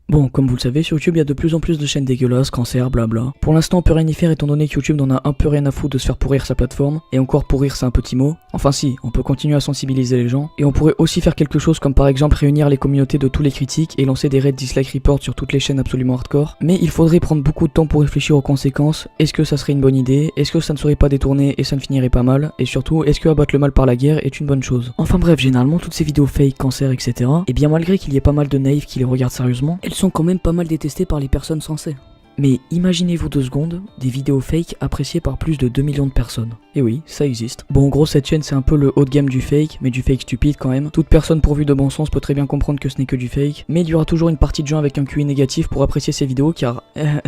Bon, comme vous le savez, sur YouTube, il y a de plus en plus de chaînes dégueulasses, cancer, blabla. Pour l'instant, on peut rien y faire étant donné que YouTube n'en a un peu rien à foutre de se faire pourrir sa plateforme. Et encore pourrir, c'est un petit mot. Enfin si, on peut continuer à sensibiliser les gens. Et on pourrait aussi faire quelque chose comme par exemple réunir les communautés de tous les critiques et lancer des raids dislike report sur toutes les chaînes absolument hardcore. Mais il faudrait prendre beaucoup de temps pour réfléchir aux conséquences. Est-ce que ça serait une bonne idée? Est-ce que ça ne serait pas détourné et ça ne finirait pas mal? Et surtout, est-ce que abattre le mal par la guerre est une bonne chose? Enfin bref, généralement, toutes ces vidéos fake, cancer, etc. Et bien malgré qu'il y ait pas mal de naïfs qui les regardent sérieusement, elles sont quand même pas mal détestées par les personnes sensées. Mais imaginez-vous 2 secondes, des vidéos fake appréciées par plus de 2 millions de personnes. Et oui, ça existe. Bon, en gros, cette chaîne c'est un peu le haut de gamme du fake, mais du fake stupide quand même. Toute personne pourvue de bon sens peut très bien comprendre que ce n'est que du fake, mais il y aura toujours une partie de gens avec un QI négatif pour apprécier ces vidéos car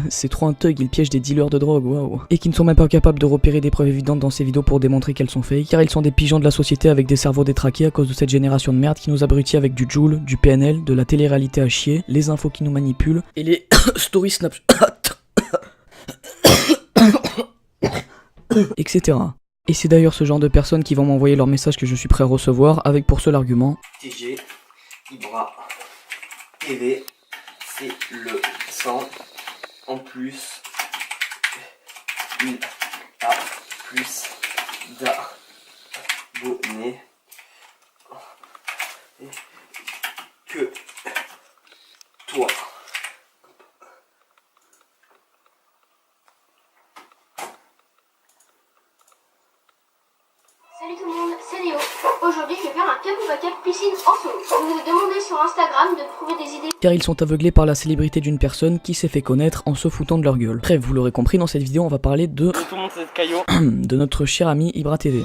c'est trop un thug, ils piègent des dealers de drogue, waouh. Et qui ne sont même pas capables de repérer des preuves évidentes dans ces vidéos pour démontrer qu'elles sont fake, car ils sont des pigeons de la société avec des cerveaux détraqués à cause de cette génération de merde qui nous abrutit avec du Joule, du PNL, de la télé-réalité à chier, les infos qui nous manipulent, et les stories Snapchat. etc. Et c'est d'ailleurs ce genre de personnes qui vont m'envoyer leurs messages que je suis prêt à recevoir avec pour seul argument TG, Ibra, TV, c'est le 100 en plus, il a plus d'abonnés que toi. Salut tout le monde, c'est Léo. Aujourd'hui je vais faire un cap ou cap piscine en solo. Vous me demandez sur Instagram de trouver des idées. Car ils sont aveuglés par la célébrité d'une personne qui s'est fait connaître en se foutant de leur gueule. Bref, vous l'aurez compris, dans cette vidéo on va parler de Tout le monde c'est Caillot. de notre cher ami Ibra TV.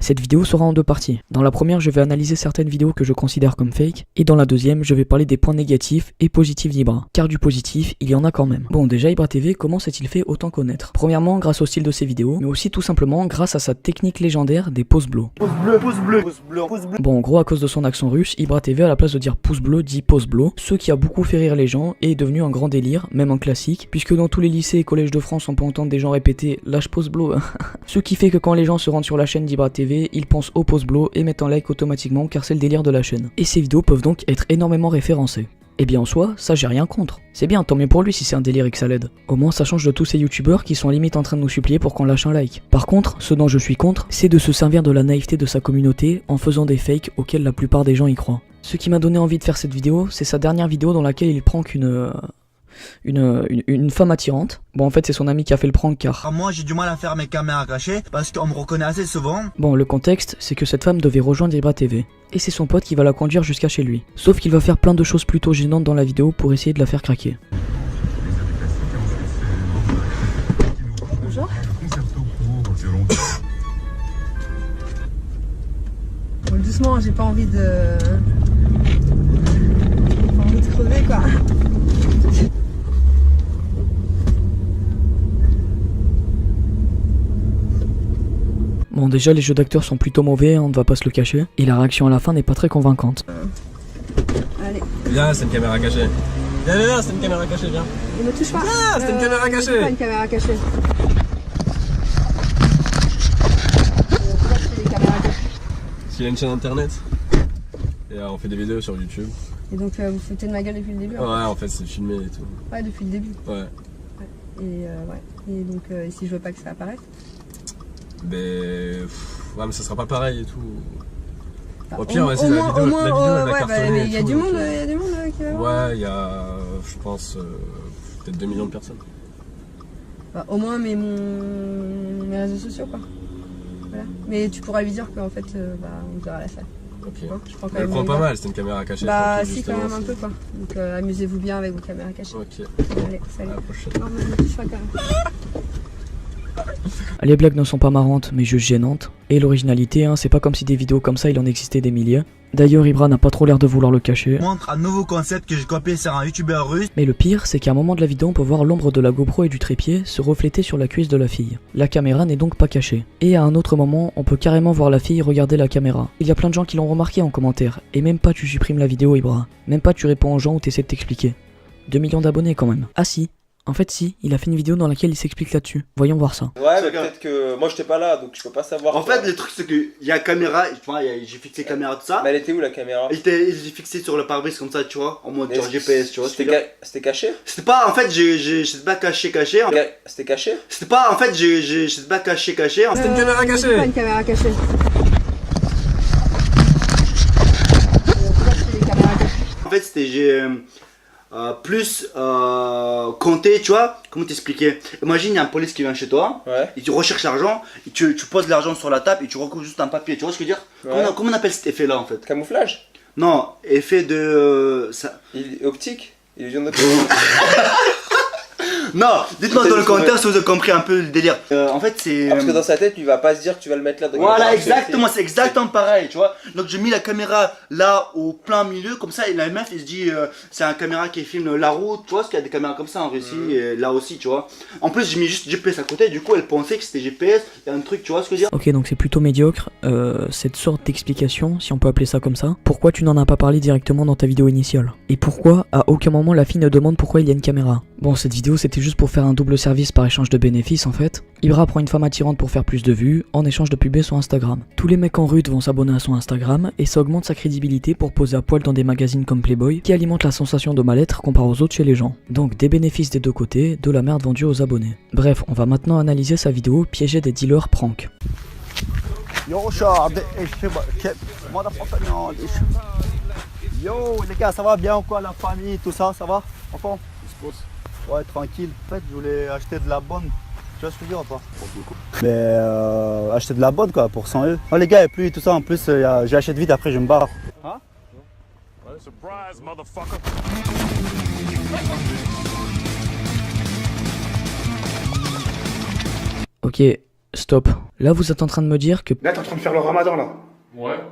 Cette vidéo sera en 2 parties. Dans la première, je vais analyser certaines vidéos que je considère comme fake, et dans la deuxième, je vais parler des points négatifs et positifs d'Ibra. Car du positif, il y en a quand même. Bon, déjà, Ibra TV, comment s'est-il fait autant connaître? Premièrement, grâce au style de ses vidéos, mais aussi tout simplement grâce à sa technique légendaire des pouces bleus. Pouce bleu, pouce bleu, pouce bleu, pouce bleu. Bon, en gros, à cause de son accent russe, Ibra TV, à la place de dire pouce bleu, dit pouce bleu, ce qui a beaucoup fait rire les gens et est devenu un grand délire, même un classique, puisque dans tous les lycées et collèges de France, on peut entendre des gens répéter « lâche pouce bleu ». Ce qui fait que quand les gens se rendent sur la chaîne d'Ibra TV, ils pensent au pouce bleu et mettent un like automatiquement car c'est le délire de la chaîne. Et ces vidéos peuvent donc être énormément référencées. Et bien en soi, ça j'ai rien contre. C'est bien, tant mieux pour lui si c'est un délire et que ça l'aide. Au moins ça change de tous ces youtubeurs qui sont limite en train de nous supplier pour qu'on lâche un like. Par contre, ce dont je suis contre, c'est de se servir de la naïveté de sa communauté en faisant des fakes auxquels la plupart des gens y croient. Ce qui m'a donné envie de faire cette vidéo, c'est sa dernière vidéo dans laquelle il prend une femme attirante. Bon, en fait c'est son ami qui a fait le prank car Moi j'ai du mal à faire mes caméras cachées parce qu'on me reconnaît assez souvent. bon, le contexte c'est que cette femme devait rejoindre Ibra TV et c'est son pote qui va la conduire jusqu'à chez lui. Sauf qu'il va faire plein de choses plutôt gênantes dans la vidéo pour essayer de la faire craquer. Bonjour. Bon, doucement, j'ai pas envie de... Pas envie de crever quoi. Bon, déjà les jeux d'acteurs sont plutôt mauvais, on ne va pas se le cacher, et la réaction à la fin n'est pas très convaincante. Allez, Viens, c'est une caméra cachée. Viens, c'est une caméra cachée, viens. il me touche pas. Ah, c'est une caméra C'est cachée. pas une caméra cachée. S'il a une chaîne internet, et on fait des vidéos sur YouTube. Et donc vous foutez de ma gueule depuis le début. Ouais, en fait, c'est filmé et tout. Ouais, depuis le début. Ouais. Et ouais. Et donc si je veux pas que ça apparaisse. Ouais, mais ça sera pas pareil et tout. Enfin, Au pire, vas-y, la vidéo, elle va cartonner mais et il y a tout, du donc, monde, qui va voir. Ouais, il y a, je pense, peut-être 2 millions de personnes. Bah, au moins mes réseaux sociaux quoi. Voilà. Mais tu pourras lui dire qu'en fait on verra la salle. Ok. Je prends quand Elle même prend une pas heure. mal, c'était une caméra cachée. Bah tranquille, si quand justement, même un peu quoi. Donc amusez-vous bien avec vos caméras cachées. Ok, Allez, salut. à la prochaine. Non, mais ne touche pas quand même. Les blagues ne sont pas marrantes, mais juste gênantes. Et l'originalité, hein, c'est pas comme si des vidéos comme ça il en existait des milliers. D'ailleurs, Ibra n'a pas trop l'air de vouloir le cacher. Montre un nouveau concept que j'ai copié sur un youtubeur russe. Mais le pire, c'est qu'à un moment de la vidéo, on peut voir l'ombre de la GoPro et du trépied se refléter sur la cuisse de la fille. La caméra n'est donc pas cachée. Et à un autre moment, on peut carrément voir la fille regarder la caméra. Il y a plein de gens qui l'ont remarqué en commentaire. Et même pas tu supprimes la vidéo, Ibra. Même pas tu réponds aux gens ou t'essaies de t'expliquer. 2 millions d'abonnés quand même. Ah si, En fait si, il a fait une vidéo dans laquelle il s'explique là-dessus. Voyons voir ça. Ouais, mais peut-être que moi j'étais pas là donc je peux pas savoir. En fait, le truc, c'est qu'il y a caméra, tu vois, j'ai fixé caméra, tout ça. Mais elle était où la caméra? Il était fixé sur le pare-brise comme ça, tu vois, en mode genre GPS, tu vois. C'était caché? C'était pas, en fait, j'étais pas caché. C'était caché? C'était pas, en fait, j'étais pas caché. C'était une caméra cachée! C'est pas une caméra cachée. Pourquoi c'est des caméras cachées? En fait, c'était, j'ai plus compté, tu vois, comment t'expliquer. Imagine, il y a un police qui vient chez toi, Ouais. et tu recherches l'argent, et tu poses l'argent sur la table, et tu recouvres juste un papier, tu vois ce que je veux dire? Ouais. Comment on appelle cet effet-là, en fait? Camouflage? Non, effet de... ça... Optique? Illusion d'optique? Non, dites-moi dans le commentaire si vous avez compris un peu le délire. En fait, c'est... Parce que dans sa tête, il va pas se dire que tu vas le mettre là. Donc Voilà, exactement, c'est exactement pareil, tu vois. Donc j'ai mis la caméra là au plein milieu, comme ça, et la meuf, il se dit, c'est un caméra qui filme la route, tu vois, parce qu'il y a des caméras comme ça en Russie, et là aussi, tu vois. En plus, j'ai mis juste GPS à côté, du coup, elle pensait que c'était GPS, il y a un truc, tu vois ce que je veux dire. Ok, donc c'est plutôt médiocre, cette sorte d'explication, si on peut appeler ça comme ça. Pourquoi tu n'en as pas parlé directement dans ta vidéo initiale? Et pourquoi, à aucun moment, la fille ne demande pourquoi il y a une caméra? Bon, cette vidéo, c'était juste pour faire un double service par échange de bénéfices, en fait. Ibra prend une femme attirante pour faire plus de vues, en échange de publier son Instagram. Tous les mecs en rut vont s'abonner à son Instagram, et ça augmente sa crédibilité pour poser à poil dans des magazines comme Playboy, qui alimentent la sensation de mal-être comparé aux autres chez les gens. Donc, des bénéfices des deux côtés, de la merde vendue aux abonnés. Bref, on va maintenant analyser sa vidéo « Piéger des dealers prank ». Yo, les gars, ça va bien ou quoi, la famille, tout ça, ça va? Enfant? Ouais, tranquille. En fait, je voulais acheter de la bonne. Tu vois ce que je veux dire ou pas? Mais acheter de la bonne quoi, pour 100 €. Oh les gars, et puis tout ça, en plus, j'achète vite, après je me barre. Hein? Ouais, surprise, motherfucker. Ok, stop. Là, vous êtes en train de me dire que Là, t'es en train de faire le ramadan, là.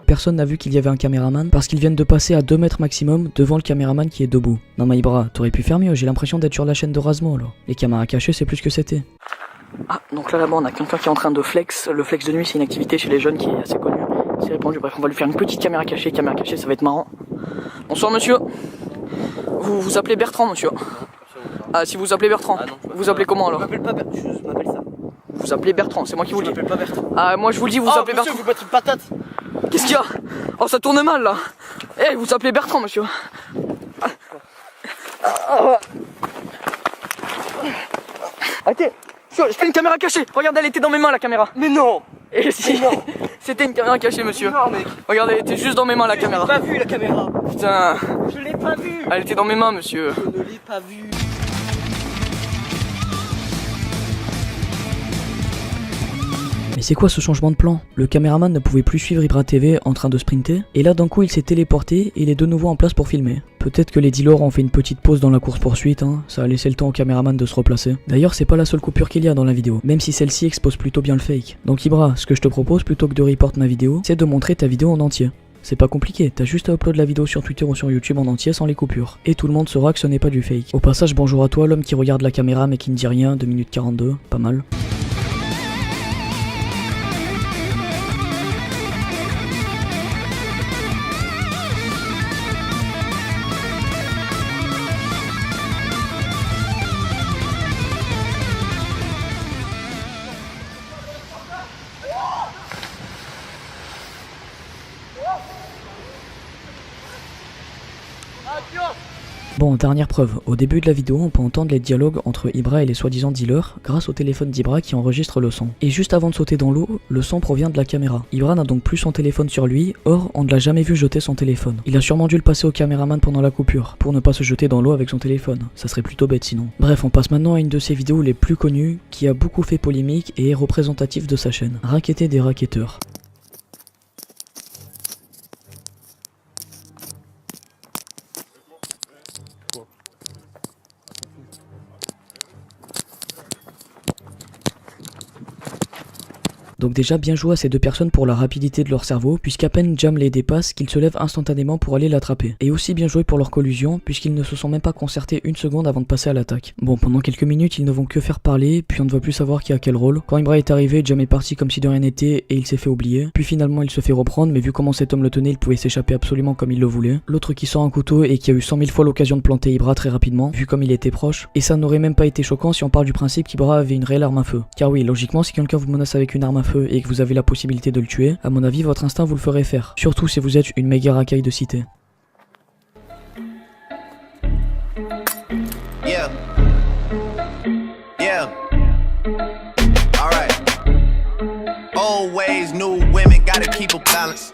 personne n'a vu qu'il y avait un caméraman parce qu'ils viennent de passer à 2 mètres maximum devant le caméraman qui est debout. Non mais Ibra, t'aurais pu faire mieux, j'ai l'impression d'être sur la chaîne de Razmo là. Les caméras cachées, c'est plus ce que c'était. Ah, donc là-bas on a quelqu'un qui est en train de flex. Le flex de nuit, c'est une activité chez les jeunes qui est assez connue. C'est répandu, bref, on va lui faire une petite caméra cachée, ça va être marrant. Bonsoir monsieur. Vous vous appelez Bertrand monsieur? Ah, si vous appelez Bertrand. Vous appelez comment alors? Je m'appelle pas Bertrand, je m'appelle ça. Vous appelez Bertrand, c'est moi qui vous le dis. Je m'appelle pas Bertrand. Ah, moi je vous le dis, vous appelez Bertrand. Vous battez une patate. Qu'est-ce qu'il y a? Oh, ça tourne mal là. Eh, vous appelez Bertrand, monsieur. Arrêtez. Je fais une caméra cachée. Regardez, elle était dans mes mains la caméra. Mais non. Et si, c'était une caméra cachée, monsieur. Non, mec. Regardez, elle était juste dans mes mains la Je caméra. l'ai pas vu la caméra. Putain, Je l'ai pas vu. elle était dans mes mains, monsieur. Je ne l'ai pas vu. Mais c'est quoi ce changement de plan? Le caméraman ne pouvait plus suivre Ibra TV en train de sprinter, et là d'un coup il s'est téléporté et il est de nouveau en place pour filmer. Peut-être que les dealers ont fait une petite pause dans la course poursuite, hein. Ça a laissé le temps au caméraman de se replacer. D'ailleurs c'est pas la seule coupure qu'il y a dans la vidéo, même si celle-ci expose plutôt bien le fake. Donc Ibra, ce que je te propose plutôt que de report ma vidéo, c'est de montrer ta vidéo en entier. C'est pas compliqué, t'as juste à upload la vidéo sur Twitter ou sur YouTube en entier sans les coupures. Et tout le monde saura que ce n'est pas du fake. Au passage, bonjour à toi, l'homme qui regarde la caméra mais qui ne dit rien, 2 minutes 42, pas mal. Bon, dernière preuve, au début de la vidéo on peut entendre les dialogues entre Ibra et les soi-disant dealers grâce au téléphone d'Ibra qui enregistre le son. Et juste avant de sauter dans l'eau, le son provient de la caméra. Ibra n'a donc plus son téléphone sur lui, or on ne l'a jamais vu jeter son téléphone. Il a sûrement dû le passer au caméraman pendant la coupure, pour ne pas se jeter dans l'eau avec son téléphone. Ça serait plutôt bête sinon. Bref, on passe maintenant à une de ses vidéos les plus connues, qui a beaucoup fait polémique et est représentative de sa chaîne. Raqueter des raquetteurs. Donc déjà bien joué à ces deux personnes pour la rapidité de leur cerveau, puisqu'à peine Jam les dépasse qu'ils se lèvent instantanément pour aller l'attraper. Et aussi bien joué pour leur collusion, puisqu'ils ne se sont même pas concertés une seconde avant de passer à l'attaque. Bon, pendant quelques minutes ils ne vont que faire parler, puis on ne va plus savoir qui a quel rôle. Quand Ibra est arrivé, Jam est parti comme si de rien n'était et il s'est fait oublier. Puis finalement il se fait reprendre, mais vu comment cet homme le tenait, il pouvait s'échapper absolument comme il le voulait. L'autre qui sort un couteau et qui a eu 100 000 fois l'occasion de planter Ibra très rapidement, vu comme il était proche. Et ça n'aurait même pas été choquant si on part du principe qu'Ibra avait une réelle arme à feu. Car oui, logiquement, si quelqu'un vous menace avec une arme à feu et que vous avez la possibilité de le tuer, à mon avis votre instinct vous le ferait faire. Surtout si vous êtes une méga racaille de cité. Yeah. Yeah. Alright. Old ways, new women, gotta keep a balance.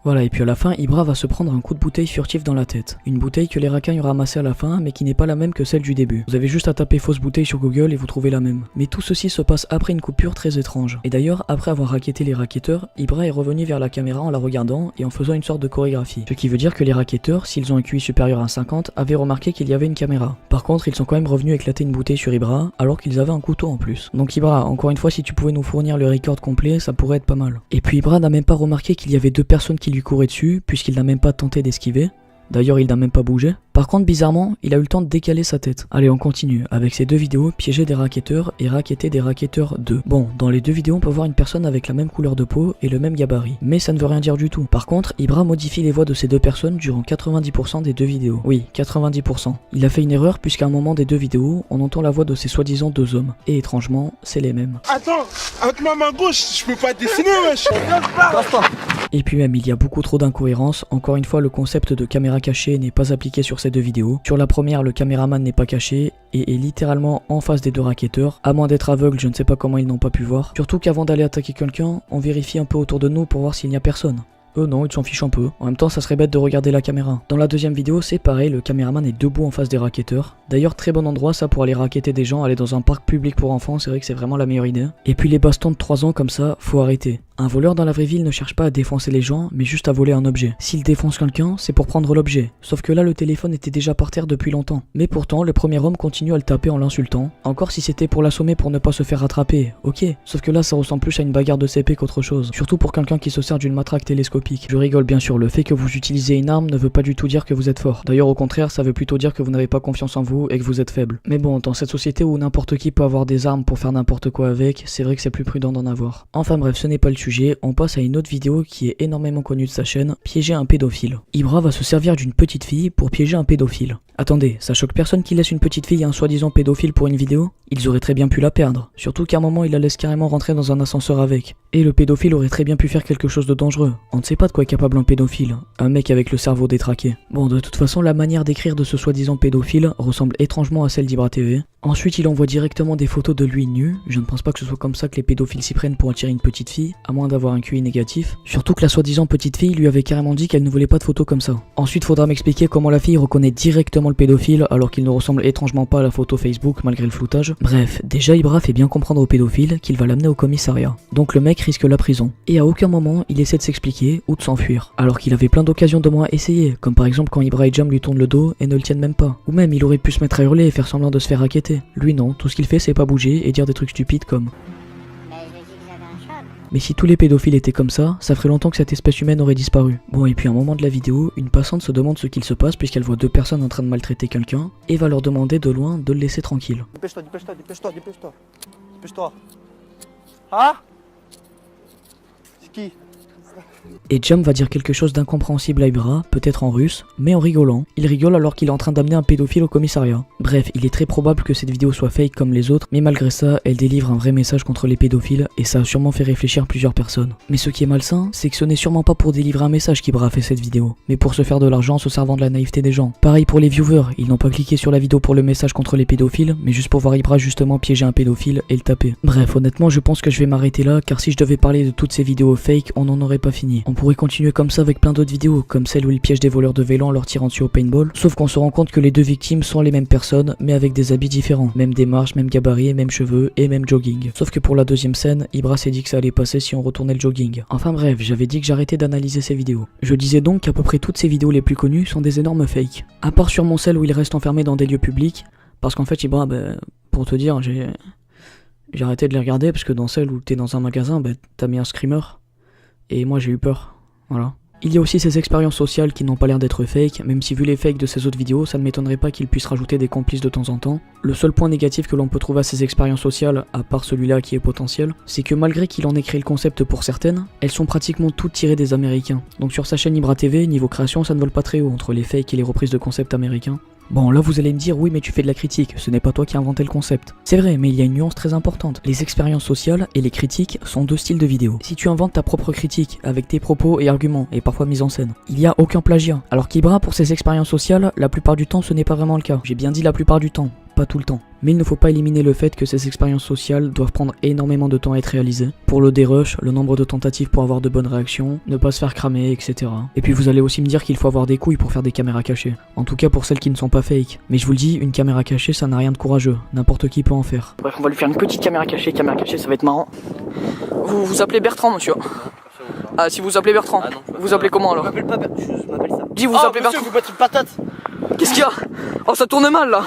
Voilà, et puis à la fin, Ibra va se prendre un coup de bouteille furtif dans la tête. Une bouteille que les racailles ont ramassée à la fin, mais qui n'est pas la même que celle du début. Vous avez juste à taper fausse bouteille sur Google et vous trouvez la même. Mais tout ceci se passe après une coupure très étrange. Et d'ailleurs, après avoir racketté les racketteurs, Ibra est revenu vers la caméra en la regardant et en faisant une sorte de chorégraphie. Ce qui veut dire que les racketteurs, s'ils ont un QI supérieur à 50, avaient remarqué qu'il y avait une caméra. Par contre, ils sont quand même revenus éclater une bouteille sur Ibra, alors qu'ils avaient un couteau en plus. Donc Ibra, encore une fois, si tu pouvais nous fournir le record complet, ça pourrait être pas mal. Et puis Ibra n'a même pas remarqué qu'il y avait deux personnes qui lui couraient dessus, puisqu'il n'a même pas tenté d'esquiver. D'ailleurs, il n'a même pas bougé. Par contre, bizarrement, il a eu le temps de décaler sa tête. Allez, on continue avec ces deux vidéos, piéger des racketteurs et racketter des racketteurs 2. Bon, dans les deux vidéos, on peut voir une personne avec la même couleur de peau et le même gabarit. Mais ça ne veut rien dire du tout. Par contre, Ibra modifie les voix de ces deux personnes durant 90% des deux vidéos. Oui, 90%. Il a fait une erreur puisqu'à un moment des deux vidéos, on entend la voix de ces soi-disant deux hommes. Et étrangement, c'est les mêmes. Attends, avec ma main gauche, je peux pas dessiner, wesh. Et puis même, il y a beaucoup trop d'incohérences. Encore une fois, le concept de caméra cachée n'est pas appliqué sur ces deux vidéos. Sur la première, le caméraman n'est pas caché et est littéralement en face des deux racketteurs. À moins d'être aveugle, je ne sais pas comment ils n'ont pas pu voir. Surtout qu'avant d'aller attaquer quelqu'un, on vérifie un peu autour de nous pour voir s'il n'y a personne. Eux non, ils s'en fichent un peu. En même temps, ça serait bête de regarder la caméra. Dans la deuxième vidéo, c'est pareil, le caméraman est debout en face des racketteurs. D'ailleurs, très bon endroit ça pour aller racketter des gens, aller dans un parc public pour enfants, c'est vrai que c'est vraiment la meilleure idée. Et puis les bastons de 3 ans comme ça, faut arrêter. Un voleur dans la vraie vie ne cherche pas à défoncer les gens, mais juste à voler un objet. S'il défonce quelqu'un, c'est pour prendre l'objet. Sauf que là, le téléphone était déjà par terre depuis longtemps. Mais pourtant, le premier homme continue à le taper en l'insultant. Encore si c'était pour l'assommer pour ne pas se faire rattraper, ok. Sauf que là, ça ressemble plus à une bagarre de CP qu'autre chose. Surtout pour quelqu'un qui se sert d'une matraque télescopique. Je rigole bien sûr, le fait que vous utilisez une arme ne veut pas du tout dire que vous êtes fort. D'ailleurs, au contraire, ça veut plutôt dire que vous n'avez pas confiance en vous et que vous êtes faible. Mais bon, dans cette société où n'importe qui peut avoir des armes pour faire n'importe quoi avec, c'est vrai que c'est plus prudent d'en avoir. Enfin bref, ce n'est pas le sujet, on passe à une autre vidéo qui est énormément connue de sa chaîne, piéger un pédophile. Ibra va se servir d'une petite fille pour piéger un pédophile. Attendez, ça choque personne qui laisse une petite fille à un soi-disant pédophile pour une vidéo? Ils auraient très bien pu la perdre, surtout qu'à un moment il la laisse carrément rentrer dans un ascenseur avec. Et le pédophile aurait très bien pu faire quelque chose de dangereux. On ne sait pas de quoi est capable un pédophile, un mec avec le cerveau détraqué. Bon, de toute façon, la manière d'écrire de ce soi-disant pédophile ressemble étrangement à celle d'Ibra TV. Ensuite, il envoie directement des photos de lui nu. Je ne pense pas que ce soit comme ça que les pédophiles s'y prennent pour attirer une petite fille, à moins d'avoir un QI négatif. Surtout que la soi-disant petite fille lui avait carrément dit qu'elle ne voulait pas de photos comme ça. Ensuite, faudra m'expliquer comment la fille reconnaît directement le pédophile alors qu'il ne ressemble étrangement pas à la photo Facebook malgré le floutage. Bref, déjà Ibra fait bien comprendre au pédophile qu'il va l'amener au commissariat. Donc le mec risque la prison. Et à aucun moment, il essaie de s'expliquer ou de s'enfuir. Alors qu'il avait plein d'occasions de moins essayer, comme par exemple quand Ibra et Jam lui tournent le dos et ne le tiennent même pas. Ou même il aurait pu se mettre à hurler et faire semblant de se faire racketter. Lui non, tout ce qu'il fait c'est pas bouger et dire des trucs stupides comme... Mais si tous les pédophiles étaient comme ça ferait longtemps que cette espèce humaine aurait disparu. Bon, et puis à un moment de la vidéo, une passante se demande ce qu'il se passe puisqu'elle voit deux personnes en train de maltraiter quelqu'un et va leur demander de loin de le laisser tranquille. Dépêche-toi, dépêche-toi, dépêche-toi, dépêche-toi. Dépêche-toi. Ah? C'est qui? Et Jam va dire quelque chose d'incompréhensible à Ibra, peut-être en russe, mais en rigolant. Il rigole alors qu'il est en train d'amener un pédophile au commissariat. Bref, il est très probable que cette vidéo soit fake comme les autres, mais malgré ça, elle délivre un vrai message contre les pédophiles et ça a sûrement fait réfléchir plusieurs personnes. Mais ce qui est malsain, c'est que ce n'est sûrement pas pour délivrer un message qu'Ibra a fait cette vidéo, mais pour se faire de l'argent en se servant de la naïveté des gens. Pareil pour les viewers, ils n'ont pas cliqué sur la vidéo pour le message contre les pédophiles, mais juste pour voir Ibra justement piéger un pédophile et le taper. Bref, honnêtement, je pense que je vais m'arrêter là, car si je devais parler de toutes ces vidéos fake, on n'en aurait pas fini. On pourrait continuer comme ça avec plein d'autres vidéos, comme celle où il piège des voleurs de vélo en leur tirant dessus au paintball, sauf qu'on se rend compte que les deux victimes sont les mêmes personnes, mais avec des habits différents, même démarche, même gabarit, même cheveux et même jogging. Sauf que pour la deuxième scène, Ibra s'est dit que ça allait passer si on retournait le jogging. Enfin bref, j'avais dit que j'arrêtais d'analyser ces vidéos. Je disais donc qu'à peu près toutes ces vidéos les plus connues sont des énormes fakes. À part sûrement celle où il reste enfermé dans des lieux publics, Parce qu'en fait, Ibra, pour te dire, j'ai arrêté de les regarder parce que dans celle où t'es dans un magasin, t'as mis un screamer. Et moi j'ai eu peur. Voilà. Il y a aussi ces expériences sociales qui n'ont pas l'air d'être fake, même si vu les fakes de ces autres vidéos, ça ne m'étonnerait pas qu'ils puissent rajouter des complices de temps en temps. Le seul point négatif que l'on peut trouver à ces expériences sociales, à part celui-là qui est potentiel, c'est que malgré qu'il en ait créé le concept pour certaines, elles sont pratiquement toutes tirées des Américains. Donc sur sa chaîne Ibra TV, niveau création, ça ne vole pas très haut entre les fakes et les reprises de concepts américains. Bon, là vous allez me dire, oui mais tu fais de la critique, ce n'est pas toi qui as inventé le concept. C'est vrai, mais il y a une nuance très importante. Les expériences sociales et les critiques sont deux styles de vidéos. Si tu inventes ta propre critique, avec tes propos et arguments, et parfois mise en scène, il n'y a aucun plagiat. Alors qu'Ibra, pour ses expériences sociales, la plupart du temps ce n'est pas vraiment le cas. J'ai bien dit la plupart du temps, pas tout le temps. Mais il ne faut pas éliminer le fait que ces expériences sociales doivent prendre énormément de temps à être réalisées. Pour le dérush, le nombre de tentatives pour avoir de bonnes réactions, ne pas se faire cramer, etc. Et puis vous allez aussi me dire qu'il faut avoir des couilles pour faire des caméras cachées. En tout cas pour celles qui ne sont pas fake. Mais je vous le dis, une caméra cachée ça n'a rien de courageux, n'importe qui peut en faire. Bref, on va lui faire une petite caméra cachée ça va être marrant. Vous vous appelez Bertrand, monsieur? Ah, si vous appelez Bertrand, ah, non, vous appelez comment alors? Je m'appelle pas Bertrand, je m'appelle ça. Dis, vous appelez Bertrand. Vous une patate. Qu'est-ce qu'il y a? Oh, ça tourne mal là.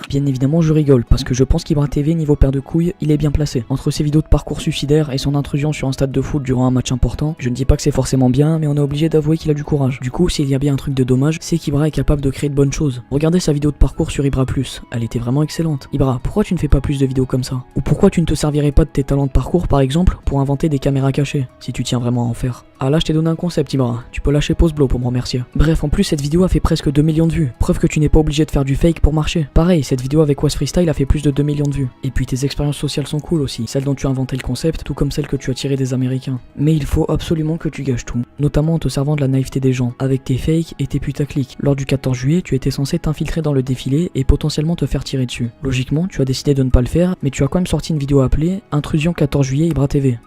Bien évidemment, je rigole parce que je pense qu'Ibra TV, niveau paire de couilles, il est bien placé. Entre ses vidéos de parcours suicidaire et son intrusion sur un stade de foot durant un match important, je ne dis pas que c'est forcément bien, mais on est obligé d'avouer qu'il a du courage. Du coup, s'il y a bien un truc de dommage, c'est qu'Ibra est capable de créer de bonnes choses. Regardez sa vidéo de parcours sur Ibra+, elle était vraiment excellente. Ibra, pourquoi tu ne fais pas plus de vidéos comme ça? Ou pourquoi tu ne te servirais pas de tes talents de parcours par exemple pour inventer des caméras cachées, si tu tiens vraiment à en faire? Ah là, je t'ai donné un concept, Ibra. Tu peux lâcher pause blow pour me remercier. Bref, en plus, cette vidéo a fait presque 2 millions de vues. Preuve que tu n'es pas obligé de faire du fake pour marcher. Pareil, cette vidéo avec Was Freestyle a fait plus de 2 millions de vues. Et puis tes expériences sociales sont cool aussi. Celles dont tu as inventé le concept, tout comme celles que tu as tirées des Américains. Mais il faut absolument que tu gâches tout. Notamment en te servant de la naïveté des gens. Avec tes fakes et tes putaclics. Lors du 14 juillet, tu étais censé t'infiltrer dans le défilé et potentiellement te faire tirer dessus. Logiquement, tu as décidé de ne pas le faire, mais tu as quand même sorti une vidéo appelée Intrusion 14 juillet Ibra TV.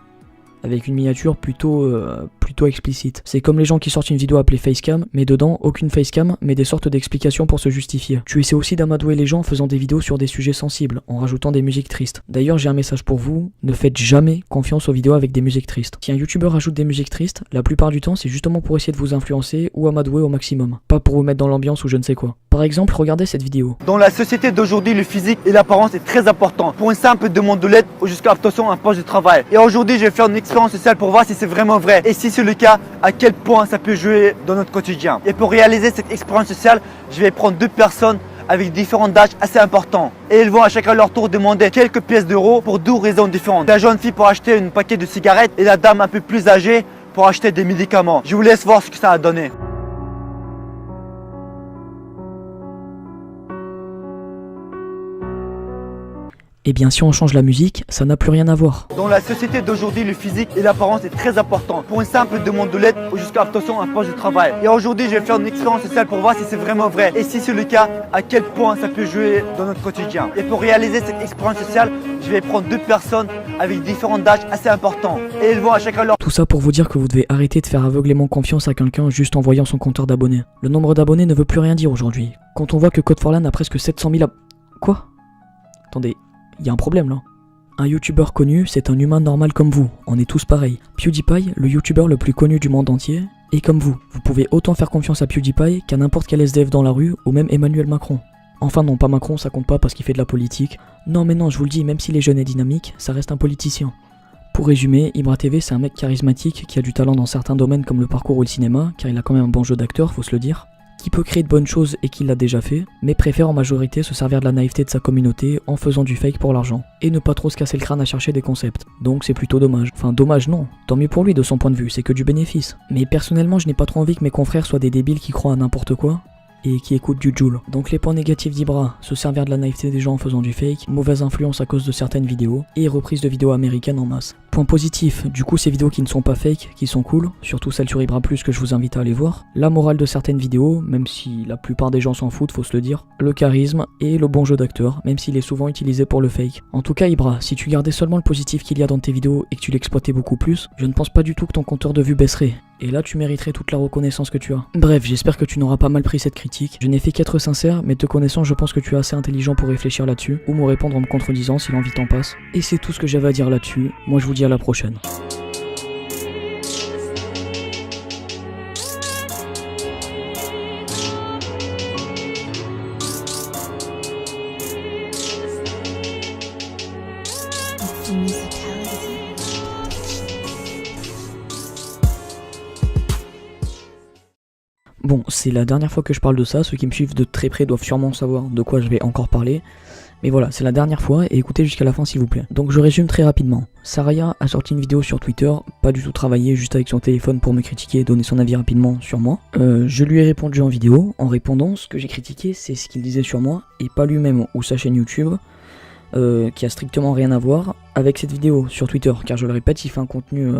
Avec une miniature plutôt explicite. C'est comme les gens qui sortent une vidéo appelée Facecam, mais dedans, aucune Facecam, mais des sortes d'explications pour se justifier. Tu essaies aussi d'amadouer les gens en faisant des vidéos sur des sujets sensibles, en rajoutant des musiques tristes. D'ailleurs, j'ai un message pour vous, ne faites jamais confiance aux vidéos avec des musiques tristes. Si un youtubeur rajoute des musiques tristes, la plupart du temps, c'est justement pour essayer de vous influencer ou amadouer au maximum. Pas pour vous mettre dans l'ambiance ou je ne sais quoi. Par exemple, regardez cette vidéo. Dans la société d'aujourd'hui, le physique et l'apparence est très important. Pour une simple demande de l'aide ou jusqu'à obtention un poste de travail. Et aujourd'hui, je vais faire une expérience sociale pour voir si c'est vraiment vrai. Et si c'est le cas, à quel point ça peut jouer dans notre quotidien. Et pour réaliser cette expérience sociale, je vais prendre deux personnes avec différents âges assez importants. Et ils vont à chacun leur tour demander quelques pièces d'euros pour 2 raisons différentes. La jeune fille pour acheter un paquet de cigarettes et la dame un peu plus âgée pour acheter des médicaments. Je vous laisse voir ce que ça a donné. Eh bien si on change la musique, ça n'a plus rien à voir. Dans la société d'aujourd'hui, le physique et l'apparence est très important. Pour une simple demande de l'aide ou jusqu'à obtention un poste de travail. Et aujourd'hui, je vais faire une expérience sociale pour voir si c'est vraiment vrai. Et si c'est le cas, à quel point ça peut jouer dans notre quotidien. Et pour réaliser cette expérience sociale, je vais prendre 2 personnes avec différents âges assez importants. Et ils vont à chacun leur... Tout ça pour vous dire que vous devez arrêter de faire aveuglément confiance à quelqu'un juste en voyant son compteur d'abonnés. Le nombre d'abonnés ne veut plus rien dire aujourd'hui. Quand on voit que Code for Lan a presque 700 000 Quoi? Attendez. Il y a un problème là. Un youtubeur connu, c'est un humain normal comme vous, on est tous pareils. PewDiePie, le youtubeur le plus connu du monde entier, est comme vous. Vous pouvez autant faire confiance à PewDiePie qu'à n'importe quel SDF dans la rue ou même Emmanuel Macron. Enfin non, pas Macron, ça compte pas parce qu'il fait de la politique. Non mais non, je vous le dis, même s'il est jeune et dynamique, ça reste un politicien. Pour résumer, Ibra TV c'est un mec charismatique qui a du talent dans certains domaines comme le parcours ou le cinéma, car il a quand même un bon jeu d'acteur, faut se le dire. Qui peut créer de bonnes choses et qui l'a déjà fait, mais préfère en majorité se servir de la naïveté de sa communauté en faisant du fake pour l'argent, et ne pas trop se casser le crâne à chercher des concepts. Donc c'est plutôt dommage. Enfin dommage non, tant mieux pour lui de son point de vue, c'est que du bénéfice. Mais personnellement je n'ai pas trop envie que mes confrères soient des débiles qui croient à n'importe quoi, et qui écoutent du Joule. Donc les points négatifs d'Ibra, se servir de la naïveté des gens en faisant du fake, mauvaise influence à cause de certaines vidéos, et reprise de vidéos américaines en masse. Point positif, du coup ces vidéos qui ne sont pas fake, qui sont cool, surtout celles sur Ibra+, que je vous invite à aller voir, la morale de certaines vidéos, même si la plupart des gens s'en foutent, faut se le dire, le charisme et le bon jeu d'acteur, même s'il est souvent utilisé pour le fake. En tout cas Ibra, si tu gardais seulement le positif qu'il y a dans tes vidéos et que tu l'exploitais beaucoup plus, je ne pense pas du tout que ton compteur de vues baisserait. Et là tu mériterais toute la reconnaissance que tu as. Bref, j'espère que tu n'auras pas mal pris cette critique. Je n'ai fait qu'être sincère, mais te connaissant je pense que tu es assez intelligent pour réfléchir là-dessus, ou me répondre en me contredisant si l'envie t'en passe. Et c'est tout ce que j'avais à dire là-dessus, moi je vous dis à la prochaine. Bon, c'est la dernière fois que je parle de ça, ceux qui me suivent de très près doivent sûrement savoir de quoi je vais encore parler. Mais voilà, c'est la dernière fois et écoutez jusqu'à la fin s'il vous plaît. Donc je résume très rapidement. Saraya a sorti une vidéo sur Twitter, pas du tout travaillée, juste avec son téléphone pour me critiquer et donner son avis rapidement sur moi. Je lui ai répondu en vidéo. En répondant, ce que j'ai critiqué, c'est ce qu'il disait sur moi et pas lui-même ou sa chaîne YouTube. Qui a strictement rien à voir avec cette vidéo sur Twitter, car je le répète, il fait un contenu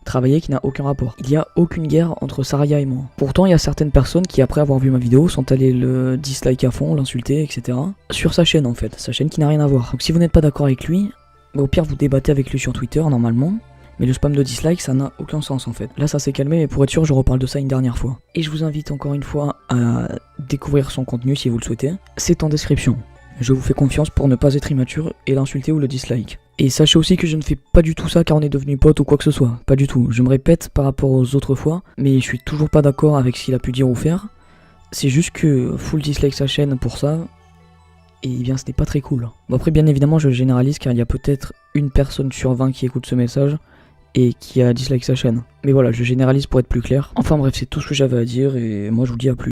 travaillé qui n'a aucun rapport. Il n'y a aucune guerre entre Saraya et moi. Pourtant, il y a certaines personnes qui, après avoir vu ma vidéo, sont allées le dislike à fond, l'insulter, etc. Sur sa chaîne en fait, sa chaîne qui n'a rien à voir. Donc si vous n'êtes pas d'accord avec lui, au pire vous débattez avec lui sur Twitter normalement. Mais le spam de dislike, ça n'a aucun sens en fait. Là ça s'est calmé, mais pour être sûr, je reparle de ça une dernière fois. Et je vous invite encore une fois à découvrir son contenu si vous le souhaitez. C'est en description. Je vous fais confiance pour ne pas être immature et l'insulter ou le dislike. Et sachez aussi que je ne fais pas du tout ça car on est devenu potes ou quoi que ce soit. Pas du tout. Je me répète par rapport aux autres fois, mais je suis toujours pas d'accord avec ce qu'il a pu dire ou faire. C'est juste que full dislike sa chaîne pour ça, et bien ce n'est pas très cool. Bon après bien évidemment je généralise car il y a peut-être une personne sur 20 qui écoute ce message et qui a dislike sa chaîne. Mais voilà, je généralise pour être plus clair. Enfin bref, c'est tout ce que j'avais à dire et moi je vous dis à plus.